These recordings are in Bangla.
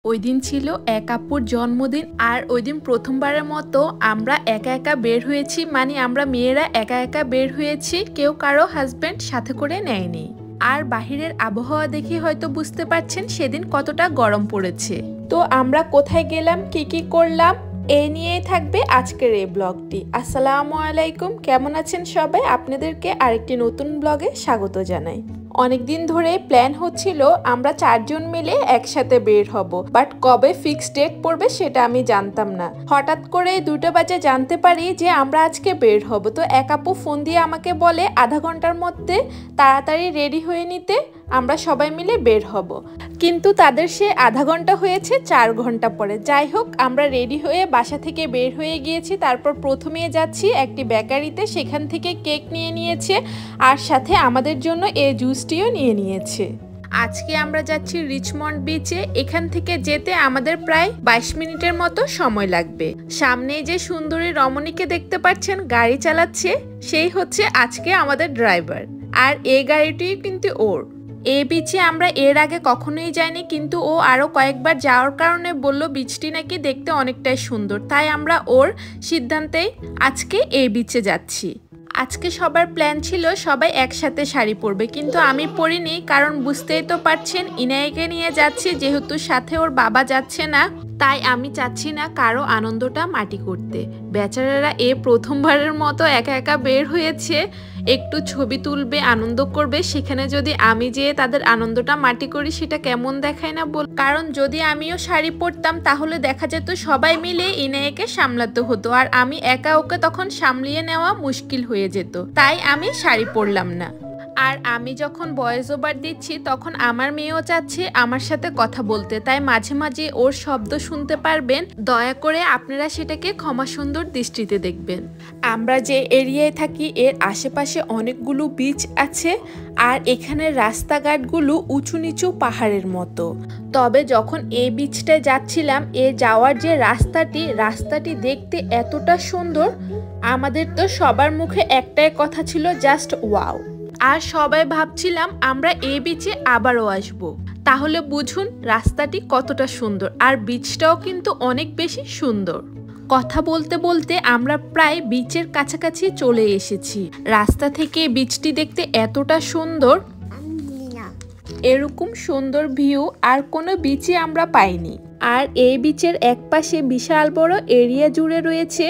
ওই দিন ছিল এক আপুর জন্মদিন আর ওই দিন প্রথমবারের মতো আমরা একা একা বের হয়েছি, মানে আমরা মেয়েরা একা একা বের হয়েছি, কেউ কারো হাজবেন্ড সাথে করে নেয়নি। আর বাহিরের আবহাওয়া দেখে হয়তো বুঝতে পারছেন সেদিন কতটা গরম পড়েছে। তো আমরা কোথায় গেলাম, কি কি করলাম, এই নিয়েই থাকবে আজকের এই ব্লগটি। আসসালামু আলাইকুম, কেমন আছেন সবাই? আপনাদেরকে আরেকটি নতুন ব্লগে স্বাগত জানাই। অনেকদিন ধরে প্ল্যান হচ্ছিল আমরা 4 জন মিলে একসাথে বের হব, বাট কবে ফিক্স ডেট পড়বে সেটা আমি জানতাম না। হঠাৎ করে 2টা বাজে জানতে পারি যে আমরা আজকে বের হব। তো এক আপু ফোন দিয়ে আমাকে বলে আধা ঘন্টার মধ্যে তাড়াতাড়ি রেডি হয়ে নিতে, আমরা সবাই মিলে বের হব। কিন্তু তাদের সে আধা ঘন্টা হয়েছে 4 ঘন্টা পরে। যাই হোক, আমরা রেডি হয়ে বাসা থেকে বের হয়ে গিয়েছি। তারপর প্রথমে যাচ্ছি একটি বেকারিতে, সেখান থেকে কেক নিয়ে নিয়েছে আর সাথে আমাদের জন্য এই জুসটিও নিয়ে নিয়েছে। আজকে আমরা যাচ্ছি রিচমন্ড বিচে। এখান থেকে যেতে আমাদের প্রায় 22 মিনিটের মতো সময় লাগবে। সামনে যে সুন্দরী রমণীকে দেখতে পাচ্ছেন গাড়ি চালাচ্ছে, সেই হচ্ছে আজকে আমাদের ড্রাইভার। আর এই গাড়িটি কিন্তু ওর। এই বিচে আমরা এর আগে কখনোই যাইনি, কিন্তু ও আরো কয়েকবার যাওয়ার কারণে বলল বিচটি নাকি দেখতে অনেকটাই সুন্দর। তাই আমরা ওর সিদ্ধান্তেই আজকে এই বিচে যাচ্ছি। আজকে সবার প্ল্যান ছিল সবাই একসাথে শাড়ি পরবে, কিন্তু আমি পরিনি, কারণ বুঝতেই তো পারছেন ইনায়াকে নিয়ে যাচ্ছি, যেহেতু সাথে ওর বাবা যাচ্ছে না। তাই আমি চাচ্ছি না কারো আনন্দটা মাটি করতে। বেচারারা এ প্রথমবারের মতো একা একা বের হয়েছে, একটু ছবি তুলবে, আনন্দ করবে, সেখানে যদি আমি যেয়ে তাদের আনন্দটা মাটি করি সেটা কেমন দেখায় না বল। কারণ যদি আমিও শাড়ি পরতাম তাহলে দেখা যেত সবাই মিলে ইনায়াকে সামলাতে হতো, আর আমি একা ওকে তখন সামলিয়ে নেওয়া মুশকিল হয়ে যেত। তাই আমি শাড়ি পরলাম না। আর আমি যখন ভয়েস ওভার দিচ্ছি তখন আমার মেয়েও চাচ্ছে আমার সাথে কথা বলতে, তাই মাঝে মাঝে ওর শব্দ শুনতে পারবেন। দয়া করে আপনারা সেটাকে ক্ষমা সুন্দর দৃষ্টিতে দেখবেন। আমরা যে এরিয়ায় থাকি এর আশেপাশে অনেকগুলো বিচ আছে, আর এখানে রাস্তাঘাটগুলো উঁচু নিচু পাহাড়ের মতো। তবে যখন এই বিচটায় যাচ্ছিলাম, যাওয়ার যে রাস্তাটি দেখতে এতটা সুন্দর, আমাদের তো সবার মুখে একটাই কথা ছিল, জাস্ট ওয়াও। আর সবাই ভাবছিলাম আমরা এই বিচে আবারও আসব। তাহলে বুঝুন রাস্তাটি কতটা সুন্দর, আর বিচটাও কিন্তু অনেক বেশি সুন্দর। কথা বলতে বলতে আমরা প্রায় বিচের কাছাকাছি চলে এসেছি। রাস্তা থেকে বিচটি দেখতে এতটা সুন্দর, এরকম সুন্দর ভিউ আর কোনো বিচে আমরা পাইনি। আর এই বিচের একপাশে বিশাল বড় এরিয়া জুড়ে রয়েছে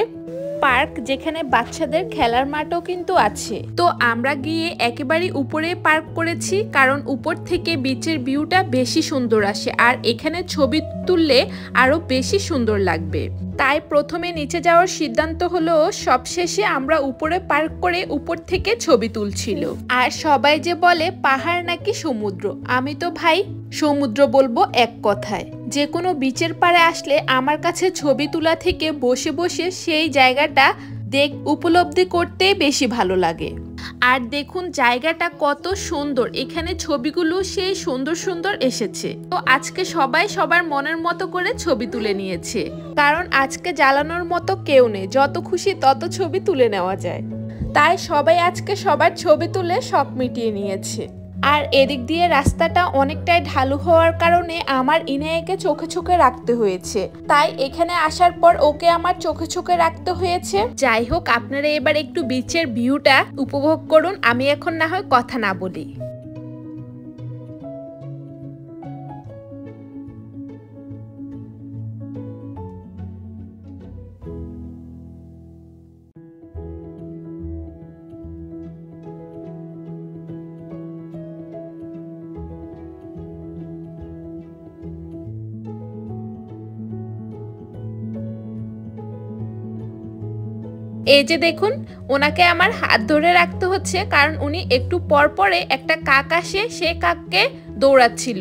পার্ক, যেখানে বাচ্চাদের খেলার মাঠও কিন্তু আছে। তো আমরা গিয়ে একেবারে উপরে পার্ক করেছি, কারণ উপর থেকে বিচের ভিউটা বেশি সুন্দর আসে, আর এখানে ছবি তুললে আরো বেশি সুন্দর লাগবে। তাই প্রথমে নিচে যাওয়ার সিদ্ধান্ত হলো, সবশেষে আমরা উপরে পার্ক করে উপর থেকে ছবি তুলছিল। আর সবাই যে বলে পাহাড় নাকি সমুদ্র, আমি তো ভাই সমুদ্র বলবো এক কথায়। যে কোনো বিচের পাড়ে আসলে আমার কাছে ছবি তোলা থেকে বসে বসে সেই জায়গাটা উপলব্ধি করতে বেশি ভালো লাগে। আর দেখুন জায়গাটা কত সুন্দর, এখানে ছবিগুলো সেই সুন্দর সুন্দর এসেছে। তো আজকে সবাই সবার মনের মতো করে ছবি তুলে নিয়েছে, কারণ আজকে জ্বালানোর মতো কেউ নেই, যত খুশি তত ছবি তুলে নেওয়া যায়। তাই সবাই আজকে সবার ছবি তুলে শখ মিটিয়ে নিয়েছে। আর এদিক দিয়ে রাস্তাটা অনেকটাই ঢালু হওয়ার কারণে আমার ইনায়াকে চোখে চোখে রাখতে হয়েছে, তাই এখানে আসার পর ওকে আমার চোখে চোখে রাখতে হয়েছে। যাই হোক, আপনারা এবার একটু বিচের ভিউটা উপভোগ করুন, আমি এখন না হয় কথা না বলি। এই যে দেখুন, ওনাকে আমার হাত ধরে রাখতে হচ্ছে, কারণ উনি একটু পর পরে একটা কাক আসে, সে কাককে দৌড়াচ্ছিল,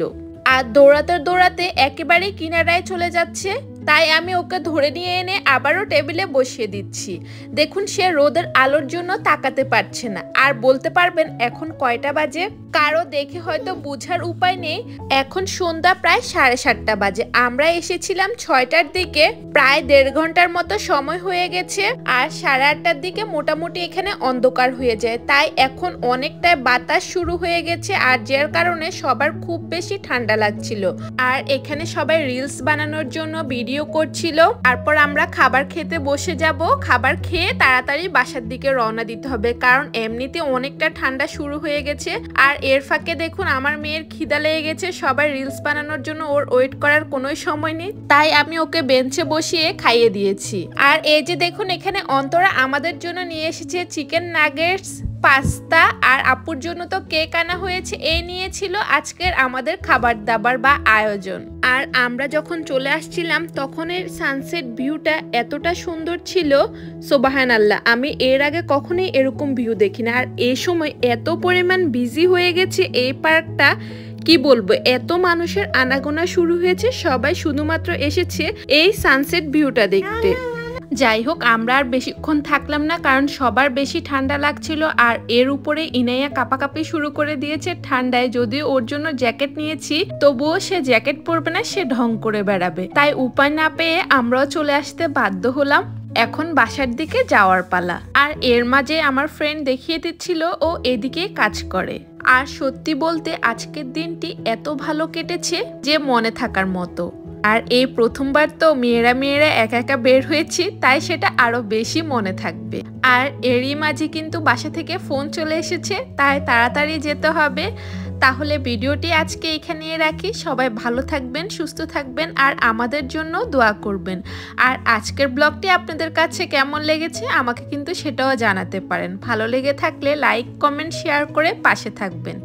আর দৌড়াতে দৌড়াতে একেবারে কিনারায় চলে যাচ্ছে। তাই আমি ওকে ধরে নিয়ে এনে আবারও টেবিলে বসিয়ে দিচ্ছি। দেখুন সে রোদের আলোর জন্য তাকাতে পারছে না। আর বলতে পারবেন এখন কয়টা বাজে? কারো দেখে হয়তো বোঝার উপায় নেই। এখন সন্ধ্যা প্রায় 7:30 বাজে। আমরা এসেছিলাম 6টার দিকে, প্রায় 1.5 ঘন্টার মতো সময় হয়ে গেছে। আর 8:30টার দিকে মোটামুটি এখানে অন্ধকার হয়ে যায়। তাই এখন অনেকটাই বাতাস শুরু হয়ে গেছে, আর যার কারণে সবার খুব বেশি ঠান্ডা লাগছিল। আর এখানে সবাই রিলস বানানোর জন্য ভিডিও করছিল। তারপর আমরা খাবার খেতে বসে যাব। খাবার খেয়ে তাড়াতাড়ি বাসার দিকে রওনা দিতে হবে, কারণ এমনিতে অনেকটা ঠান্ডা শুরু হয়ে গেছে। আর এর ফাঁকে দেখুন আমার মেয়ের খিদা লেগে গেছে। সবাই রিলস বানানোর জন্য ওর ওয়েট করার কোনো সময় নেই, তাই আমি ওকে বেঞ্চে বসিয়ে খাইয়ে দিয়েছি। আর এই যে দেখুন এখানে অন্তরা আমাদের জন্য নিয়ে এসেছে চিকেন নাগেটস, পাস্তা, আর আপুর জন্য তো কেক আনা হয়েছে। এই নিয়েছিল আজকের আমাদের খাবার দাবার বা আয়োজন। আর আমরা যখন চলে আসছিলাম তখন এর সানসেট ভিউটা এতটা সুন্দর ছিল, সুবহানাল্লাহ, আমি এর আগে কখনোই এরকম ভিউ দেখি না। আর এই সময় এত পরিমাণ বিজি হয়ে গেছে এই পার্কটা, কি বলবো, এত মানুষের আনাগোনা শুরু হয়েছে। সবাই শুধুমাত্র এসেছে এই সানসেট ভিউটা দেখতে। যাই হোক, আমরা আর বেশিক্ষণ থাকলাম না, কারণ সবার বেশি ঠান্ডা লাগছিল। আর এর উপরে ইনাইয়া কাঁপাকাঁপি শুরু করে দিয়েছে ঠান্ডায়। যদিও ওর জন্য জ্যাকেট নিয়েছি, তবুও সে জ্যাকেট পরবে না, সে ঢং করে বেড়াবে। তাই উপায় না পেয়ে আমরাও চলে আসতে বাধ্য হলাম। এখন বাসার দিকে যাওয়ার পালা। আর এর মাঝে আমার ফ্রেন্ড দেখিয়ে দিচ্ছিল ও এদিকে কাজ করে। আর সত্যি বলতে আজকের দিনটি এত ভালো কেটেছে যে মনে থাকার মতো। আর এই প্রথমবার তো মেয়েরা একা একা বের হয়েছি, তাই সেটা আরো বেশি মনে থাকবে। আর এরই মাঝে কিন্তু বাসা থেকে ফোন চলে এসেছে, তাই তাড়াতাড়ি যেতে হবে। তাহলে ভিডিওটি আজকে এখানে রাখি। সবাই ভালো থাকবেন, সুস্থ থাকবেন, আর আমাদের জন্য দোয়া করবেন। আর আজকের ব্লগটি আপনাদের কাছে কেমন লেগেছে আমাকে কিন্তু সেটাও জানাতে পারেন। ভালো লেগে থাকলে লাইক, কমেন্ট, শেয়ার করে পাশে থাকবেন।